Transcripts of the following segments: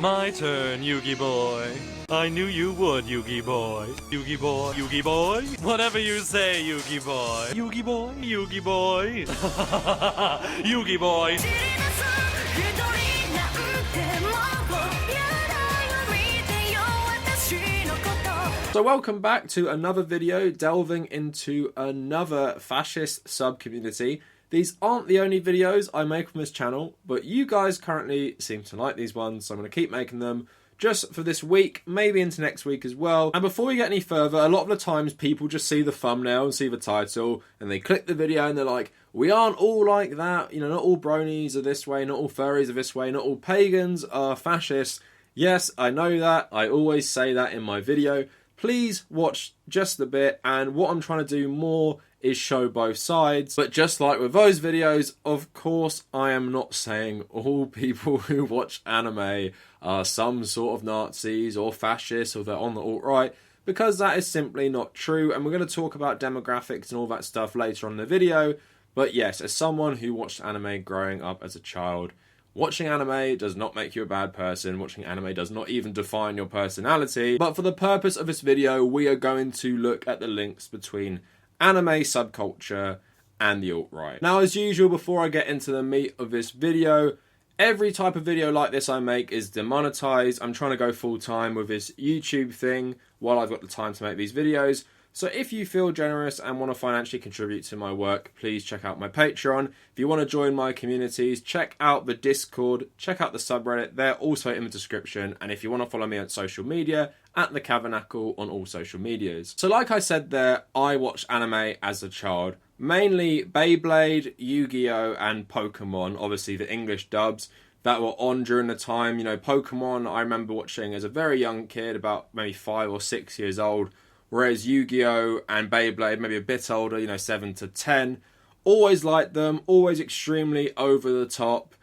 My turn, Yugi boy. I knew you would, Yugi boy. Yugi boy, Yugi boy. Whatever you say, Yugi boy. Yugi boy, Yugi boy. Yugi boy. So welcome back to another video delving into another fascist sub-community. These aren't the only videos I make on this channel, but you guys currently seem to like these ones, so I'm going to keep making them just for this week, maybe into next week as well. And before we get any further, a lot of the times people just see the thumbnail and see the title, and they click the video and they're like, we aren't all like that, you know, not all bronies are this way, not all furries are this way, not all pagans are fascists. Yes, I know that, I always say that in my video. Please watch just a bit, and what I'm trying to do more is show both sides. But just like with those videos, of course I am not saying all people who watch anime are some sort of Nazis or fascists or they're on the alt-right, because that is simply not true, and we're going to talk about demographics and all that stuff later on in the video. But yes, as someone who watched anime growing up as a child, watching anime does not make you a bad person. Watching anime does not even define your personality. But for the purpose of this video, we are going to look at the links between anime subculture and the alt-right. Now, as usual, before I get into the meat of this video, every type of video like this I make is demonetized. I'm trying to go full-time with this YouTube thing while I've got the time to make these videos. So if you feel generous and want to financially contribute to my work, please check out my Patreon. If you want to join my communities, check out the Discord, check out the subreddit. They're also in the description. And if you want to follow me on social media, at the Kavernacle on all social medias. So like I said there, I watched anime as a child. Mainly Beyblade, Yu-Gi-Oh! And Pokemon, obviously the English dubs that were on during the time. You know, Pokemon I remember watching as a very young kid, about maybe 5 or 6 years old. Whereas Yu-Gi-Oh! And Beyblade, maybe a bit older, you know, 7 to 10. Always liked them, always extremely over the top.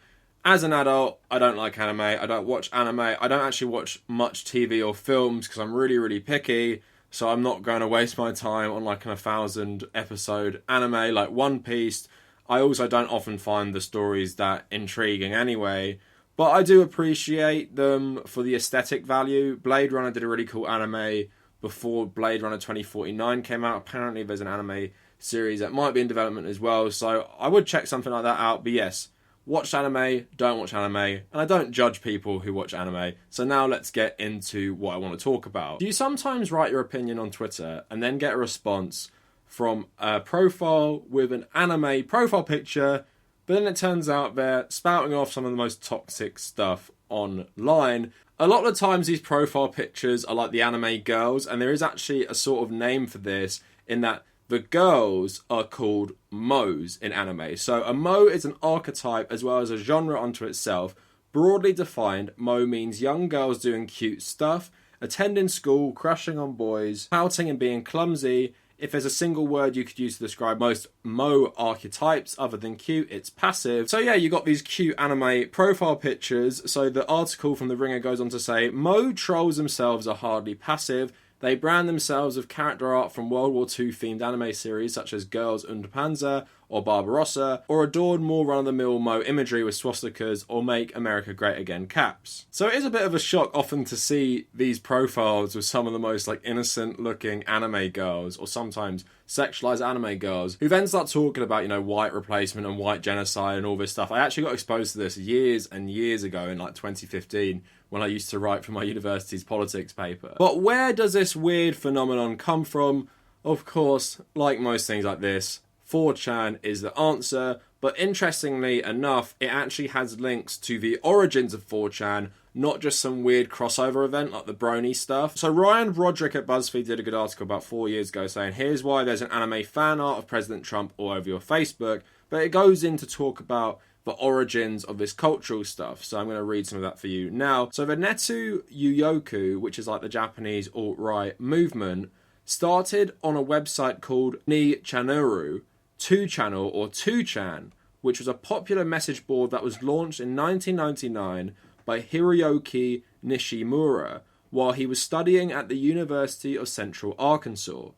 As an adult, I don't like anime, I don't watch anime, I don't actually watch much TV or films because I'm really, really picky. So I'm not going to waste my time on like an 1,000 episode anime like One Piece. I also don't often find the stories that intriguing anyway. But I do appreciate them for the aesthetic value. Blade Runner did a really cool anime before Blade Runner 2049 came out. Apparently there's an anime series that might be in development as well, so I would check something like that out. But yes, watch anime, don't watch anime, and I don't judge people who watch anime. So now let's get into what I want to talk about. Do you sometimes write your opinion on Twitter and then get a response from a profile with an anime profile picture, but then it turns out they're spouting off some of the most toxic stuff online? A lot of the times these profile pictures are like the anime girls, and there is actually a sort of name for this in that the girls are called moes in anime. So a moe is an archetype as well as a genre unto itself. Broadly defined, moe means young girls doing cute stuff, attending school, crushing on boys, pouting and being clumsy. If there's a single word you could use to describe most moe archetypes other than cute, it's passive. So yeah, you got these cute anime profile pictures. So the article from The Ringer goes on to say, moe trolls themselves are hardly passive. They brand themselves with character art from World War II themed anime series such as Girls und Panzer or Barbarossa, or adorn more run-of-the-mill moe imagery with swastikas or Make America Great Again caps. So it is a bit of a shock often to see these profiles with some of the most like innocent looking anime girls, or sometimes sexualized anime girls, who then start talking about, you know, white replacement and white genocide and all this stuff. I actually got exposed to this years and years ago in like 2015 when I used to write for my university's politics paper. But where does this weird phenomenon come from? Of course, like most things like this, 4chan is the answer, but interestingly enough, it actually has links to the origins of 4chan, not just some weird crossover event like the brony stuff. So Ryan Broderick at BuzzFeed did a good article about 4 years ago saying, here's why there's an anime fan art of President Trump all over your Facebook, but it goes in to talk about the origins of this cultural stuff. So I'm going to read some of that for you now. So the Netsu Yuyoku, which is like the Japanese alt-right movement, started on a website called Ni Chanuru, 2channel or 2chan, which was a popular message board that was launched in 1999 by Hiroyuki Nishimura while he was studying at the University of Central Arkansas.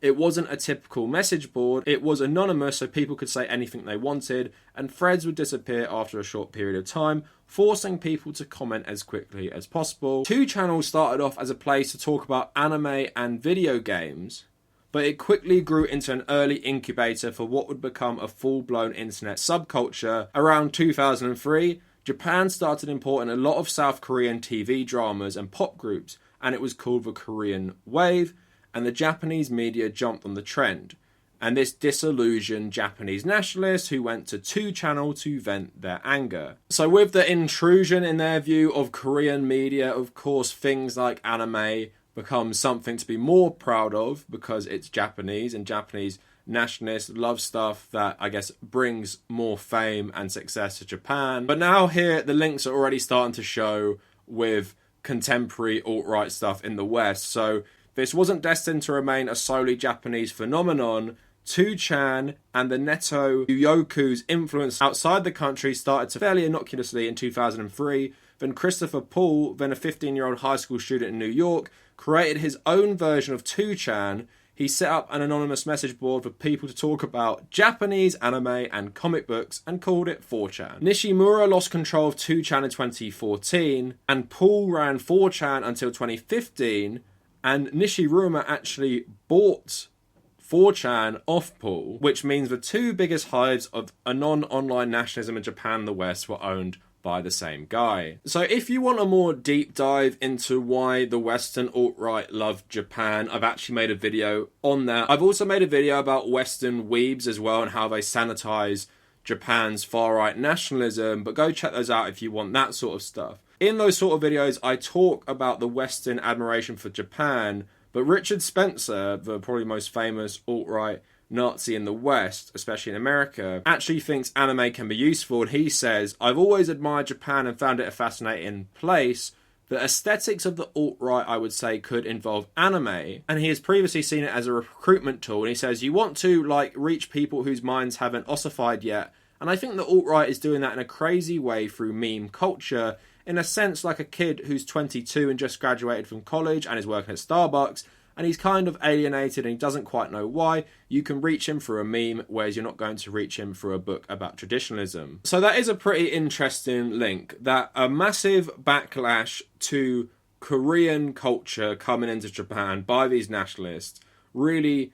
It wasn't a typical message board, it was anonymous so people could say anything they wanted, and threads would disappear after a short period of time, forcing people to comment as quickly as possible. 2channel started off as a place to talk about anime and video games, but it quickly grew into an early incubator for what would become a full-blown internet subculture. Around 2003, Japan started importing a lot of South Korean TV dramas and pop groups, and it was called the Korean Wave, and the Japanese media jumped on the trend. And this disillusioned Japanese nationalists who went to 2channel to vent their anger. So with the intrusion, in their view, of Korean media, of course things like anime become something to be more proud of because it's Japanese, and Japanese nationalists love stuff that, I guess, brings more fame and success to Japan. But now here, the links are already starting to show with contemporary alt-right stuff in the West. So this wasn't destined to remain a solely Japanese phenomenon. 2chan and the Neto Yoku's influence outside the country started to fairly innocuously in 2003. Then Christopher Paul, then a 15-year-old high school student in New York, created his own version of 2chan. He set up an anonymous message board for people to talk about Japanese anime and comic books and called it 4chan. Nishimura lost control of 2chan in 2014, and Paul ran 4chan until 2015, and Nishimura actually bought 4chan off Paul, which means the two biggest hives of a non-online nationalism in Japan and the West were owned by the same guy. So if you want a more deep dive into why the Western alt-right love Japan, I've actually made a video on that. I've also made a video about Western weebs as well and how they sanitize Japan's far-right nationalism, but go check those out if you want that sort of stuff. In those sort of videos, I talk about the Western admiration for Japan, but Richard Spencer, the probably most famous alt-right Nazi in the West, especially in America, actually thinks anime can be useful. And he says, I've always admired Japan and found it a fascinating place. The aesthetics of the alt-right, I would say, could involve anime. And he has previously seen it as a recruitment tool. And he says, you want to, like, reach people whose minds haven't ossified yet. And I think the alt-right is doing that in a crazy way through meme culture. In a sense, like a kid who's 22 and just graduated from college and is working at Starbucks, and he's kind of alienated and he doesn't quite know why. You can reach him through a meme, whereas you're not going to reach him through a book about traditionalism. So that is a pretty interesting link, that a massive backlash to Korean culture coming into Japan by these nationalists really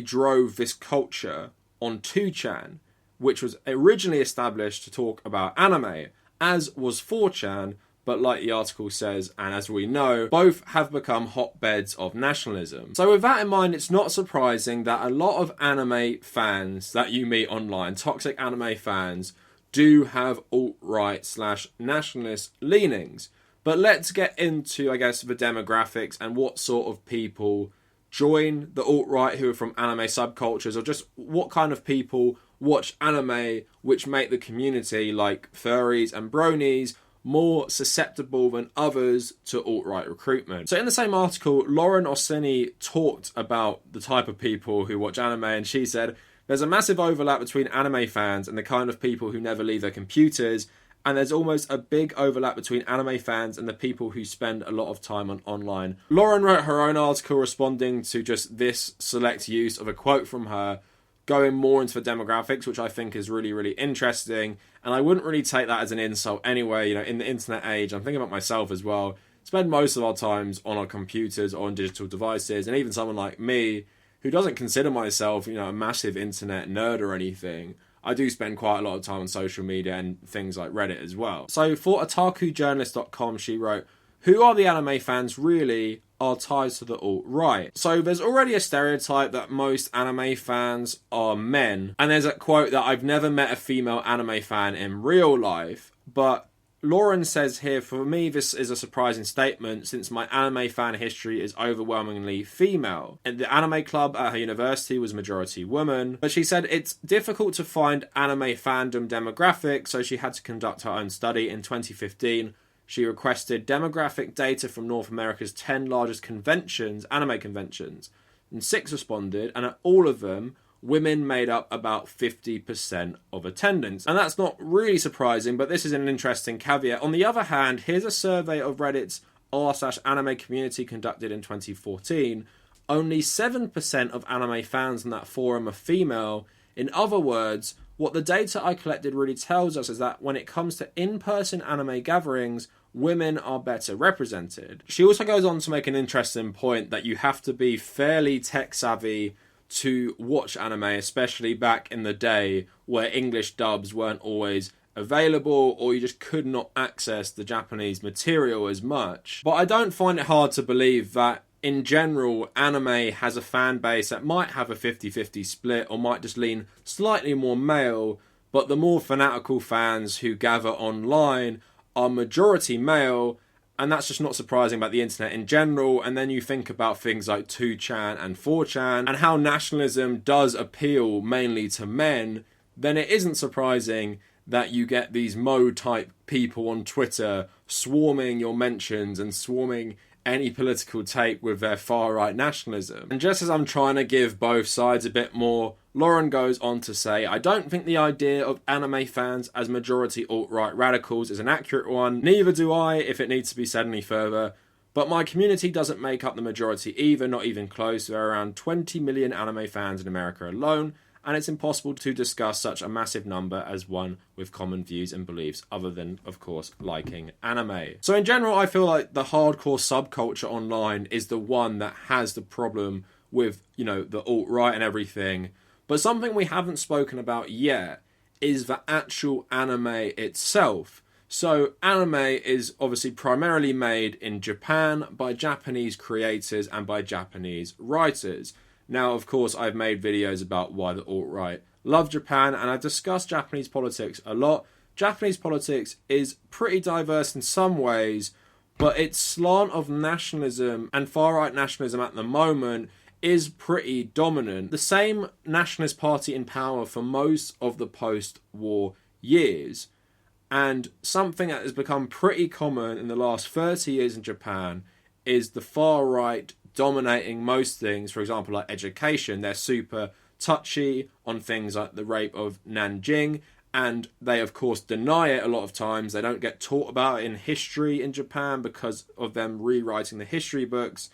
drove this culture on 2chan, which was originally established to talk about anime, as was 4chan, but like the article says, and as we know, both have become hotbeds of nationalism. So with that in mind, it's not surprising that a lot of anime fans that you meet online, toxic anime fans, do have alt-right / nationalist leanings. But let's get into, I guess, the demographics and what sort of people join the alt-right who are from anime subcultures, or just what kind of people watch anime which make the community, like furries and bronies, more susceptible than others to alt-right recruitment. So in the same article, Lauren Orsini talked about the type of people who watch anime, and she said, there's a massive overlap between anime fans and the kind of people who never leave their computers, and there's almost a big overlap between anime fans and the people who spend a lot of time on online. Lauren wrote her own article responding to just this select use of a quote from her, going more into the demographics, which I think is really interesting. And I wouldn't really take that as an insult anyway. You know, in the internet age, I'm thinking about myself as well, spend most of our times on our computers or on digital devices. And even someone like me, who doesn't consider myself, you know, a massive internet nerd or anything, I do spend quite a lot of time on social media and things like Reddit as well. So for otakujournalist.com, she wrote, who are the anime fans really? Are ties to the alt-right. So there's already a stereotype that most anime fans are men. And there's a quote that I've never met a female anime fan in real life. But Lauren says here, for me, this is a surprising statement since my anime fan history is overwhelmingly female. And the anime club at her university was majority woman. But she said it's difficult to find anime fandom demographics, so she had to conduct her own study in 2015. She requested demographic data from North America's 10 largest conventions, anime conventions, and 6 responded, and at all of them, women made up about 50% of attendance. And that's not really surprising, but this is an interesting caveat. On the other hand, here's a survey of Reddit's r/anime community conducted in 2014. only 7% of anime fans on that forum are female. In other words, what the data I collected really tells us is that when it comes to in-person anime gatherings, women are better represented. She also goes on to make an interesting point that you have to be fairly tech-savvy to watch anime, especially back in the day where English dubs weren't always available, or you just could not access the Japanese material as much. But I don't find it hard to believe that in general anime has a fan base that might have a 50-50 split or might just lean slightly more male, but the more fanatical fans who gather online are majority male, and that's just not surprising about the internet in general. And then you think about things like 2chan and 4chan and how nationalism does appeal mainly to men, then it isn't surprising that you get these Mo-type people on Twitter swarming your mentions and swarming any political take with their far-right nationalism. And just as I'm trying to give both sides a bit more, Lauren goes on to say, I don't think the idea of anime fans as majority alt-right radicals is an accurate one. Neither do I, if it needs to be said any further. But my community doesn't make up the majority either, not even close. There are around 20 million anime fans in America alone, and it's impossible to discuss such a massive number as one with common views and beliefs other than, of course, liking anime. So in general, I feel like the hardcore subculture online is the one that has the problem with, you know, the alt-right and everything. But something we haven't spoken about yet is the actual anime itself. So anime is obviously primarily made in Japan by Japanese creators and by Japanese writers. Now, of course, I've made videos about why the alt-right love Japan, and I've discussed Japanese politics a lot. Japanese politics is pretty diverse in some ways, but its slant of nationalism and far-right nationalism at the moment is pretty dominant. The same nationalist party in power for most of the post-war years. And something that has become pretty common in the last 30 years in Japan is the far-right dominating most things. For example, like education, they're super touchy on things like the rape of Nanjing, and they of course deny it a lot of times. They don't get taught about it in history in Japan because of them rewriting the history books.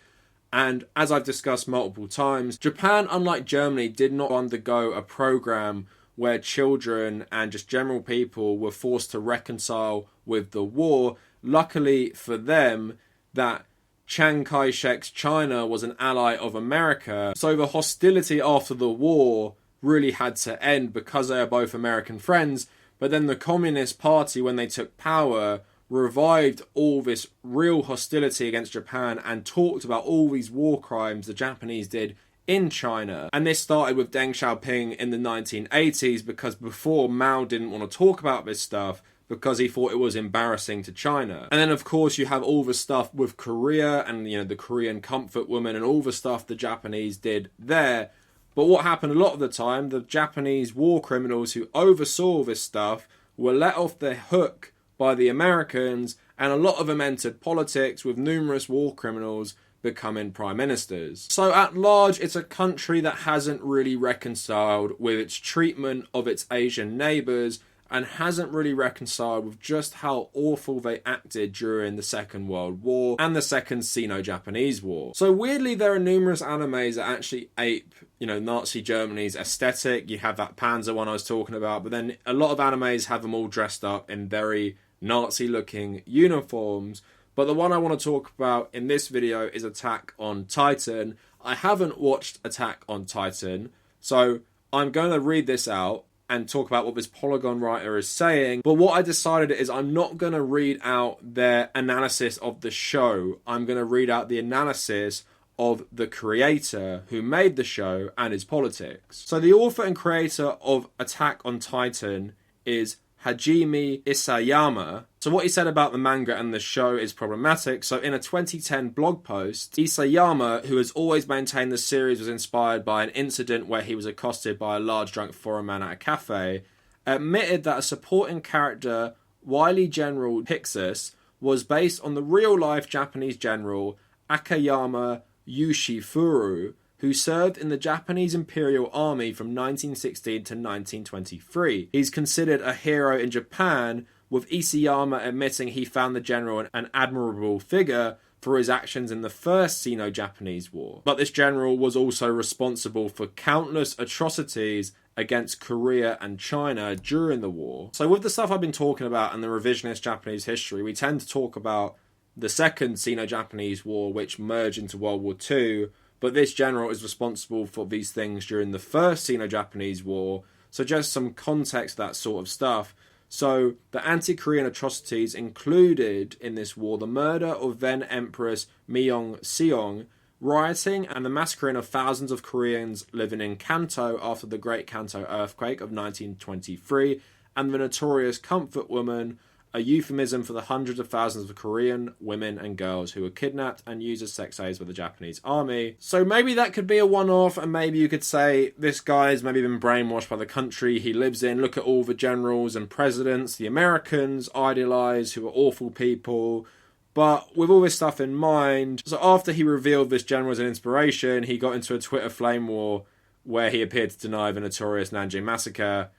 And as I've discussed multiple times, Japan, unlike Germany, did not undergo a program where children and just general people were forced to reconcile with the war. Luckily for them, that Chiang Kai-shek's China was an ally of America, so the hostility after the war really had to end because they are both American friends. But then the Communist Party, when they took power, revived all this real hostility against Japan and talked about all these war crimes the Japanese did in China. And this started with Deng Xiaoping in the 1980s, because before, Mao didn't want to talk about this stuff because he thought it was embarrassing to China. And then of course you have all the stuff with Korea and, you know, the Korean comfort woman and all the stuff the Japanese did there. But what happened a lot of the time, the Japanese war criminals who oversaw this stuff were let off the hook by the Americans, and a lot of them entered politics, with numerous war criminals becoming prime ministers. So at large, it's a country that hasn't really reconciled with its treatment of its Asian neighbours, and hasn't really reconciled with just how awful they acted during the Second World War and the Second Sino-Japanese War. So weirdly, there are numerous animes that actually ape, you know, Nazi Germany's aesthetic. You have that Panzer one I was talking about, but then a lot of animes have them all dressed up in very Nazi-looking uniforms. But the one I want to talk about in this video is Attack on Titan. I haven't watched Attack on Titan, so I'm going to read this out and talk about what this Polygon writer is saying. But what I decided is I'm not going to read out their analysis of the show. I'm going to read out the analysis of the creator who made the show and his politics. So the author and creator of Attack on Titan is Hajime Isayama. So what he said about the manga and the show is problematic. So in a 2010 blog post, Isayama, who has always maintained the series was inspired by an incident where he was accosted by a large drunk foreign man at a cafe, admitted that a supporting character, wily General Pixis, was based on the real-life Japanese general Akayama Yushifuru, who served in the Japanese Imperial Army from 1916 to 1923. He's considered a hero in Japan, with Isayama admitting he found the general an admirable figure, for his actions in the First Sino-Japanese War. But this general was also responsible for countless atrocities against Korea and China during the war. So with the stuff I've been talking about and the revisionist Japanese history, we tend to talk about the Second Sino-Japanese War, which merged into World War II, but this general is responsible for these things during the First Sino-Japanese War. So just some context, that sort of stuff. So the anti-Korean atrocities included in this war the murder of then Empress Myeong-seong, rioting and the massacring of thousands of Koreans living in Kanto after the Great Kanto earthquake of 1923, and the notorious Comfort Woman, a euphemism for the hundreds of thousands of Korean women and girls who were kidnapped and used as sex slaves by the Japanese army. So maybe that could be a one-off, and maybe you could say this guy's maybe been brainwashed by the country he lives in. Look at all the generals and presidents the Americans idolize, who are awful people. But with all this stuff in mind, so after he revealed this general as an inspiration, he got into a Twitter flame war where he appeared to deny the notorious Nanjing massacre,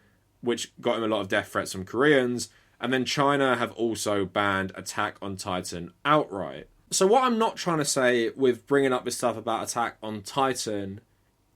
which got him a lot of death threats from Koreans. And then China have also banned Attack on Titan outright. So what I'm not trying to say with bringing up this stuff about Attack on Titan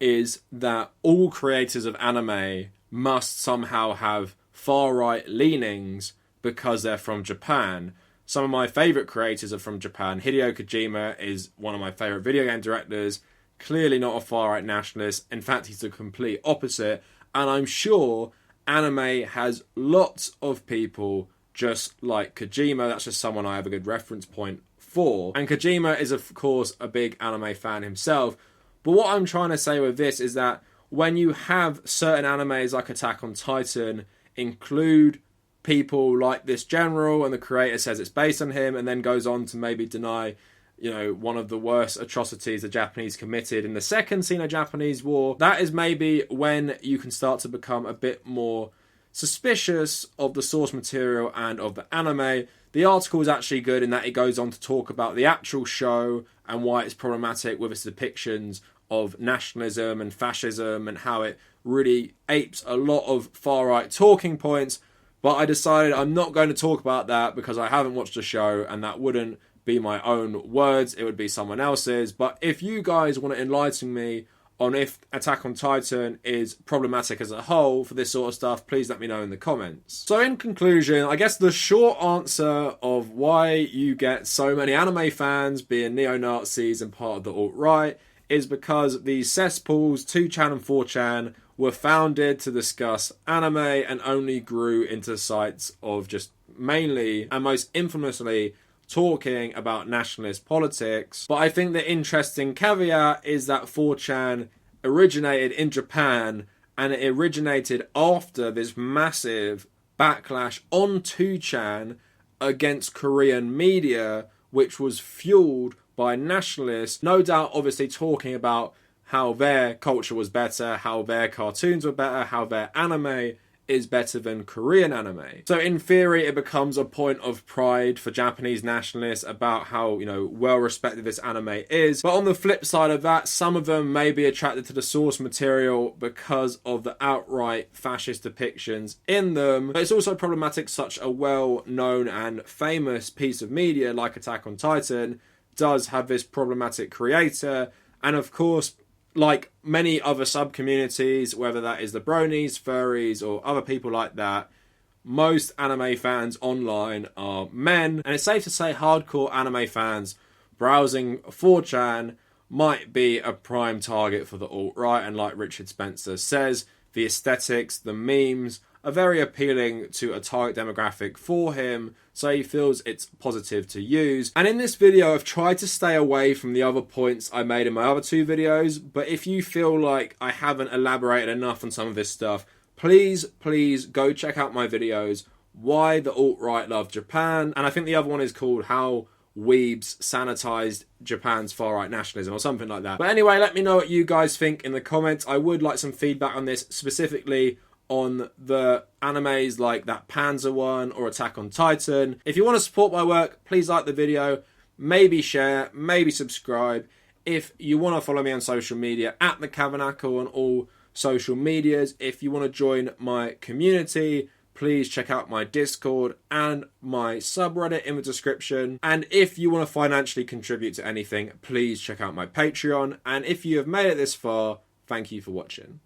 is that all creators of anime must somehow have far-right leanings because they're from Japan. Some of my favourite creators are from Japan. Hideo Kojima is one of my favourite video game directors. Clearly not a far-right nationalist. In fact, he's the complete opposite. And I'm sure anime has lots of people just like Kojima. That's just someone I have a good reference point for. And Kojima is, of course, a big anime fan himself. But what I'm trying to say with this is that when you have certain animes like Attack on Titan include people like this general, and the creator says it's based on him, and then goes on to maybe deny, one of the worst atrocities the Japanese committed in the Second Sino-Japanese War, that is maybe when you can start to become a bit more suspicious of the source material and of the anime. The article is actually good in that it goes on to talk about the actual show and why it's problematic with its depictions of nationalism and fascism and how it really apes a lot of far-right talking points. But I decided I'm not going to talk about that because I haven't watched the show, and that wouldn't be my own words, it would be someone else's. But if you guys want to enlighten me on if Attack on Titan is problematic as a whole for this sort of stuff, please let me know in the comments. So in conclusion, I guess the short answer of why you get so many anime fans being neo-Nazis and part of the alt-right is because these cesspools, 2chan and 4chan, were founded to discuss anime and only grew into sites of just mainly and most infamously talking about nationalist politics. But I think the interesting caveat is that 4chan originated in Japan, and it originated after this massive backlash on 2chan against Korean media, which was fueled by nationalists, no doubt obviously talking about how their culture was better, how their cartoons were better, how their anime is better than Korean anime. So in theory, it becomes a point of pride for Japanese nationalists about how, well respected this anime is. But on the flip side of that, some of them may be attracted to the source material because of the outright fascist depictions in them. But it's also problematic such a well-known and famous piece of media like Attack on Titan does have this problematic creator. And of course, like many other sub-communities, whether that is the bronies, furries, or other people like that, most anime fans online are men. And it's safe to say hardcore anime fans browsing 4chan might be a prime target for the alt-right. And like Richard Spencer says, the aesthetics, the memes are very appealing to a target demographic for him, so he feels it's positive to use. And in this video, I've tried to stay away from the other points I made in my other two videos, but if you feel like I haven't elaborated enough on some of this stuff, please go check out my videos, Why the Alt-Right Love Japan, and I think the other one is called How Weebs Sanitized Japan's Far-Right Nationalism, or something like that. But anyway, let me know what you guys think in the comments. I would like some feedback on this, specifically on the animes like that Panzer one or Attack on Titan. If you want to support my work, please like the video, maybe share, maybe subscribe. If you want to follow me on social media, @the Kavernacle on all social medias. If you want to join my community, please check out my Discord and my subreddit in the description. And if you want to financially contribute to anything, please check out my Patreon. And if you have made it this far, thank you for watching.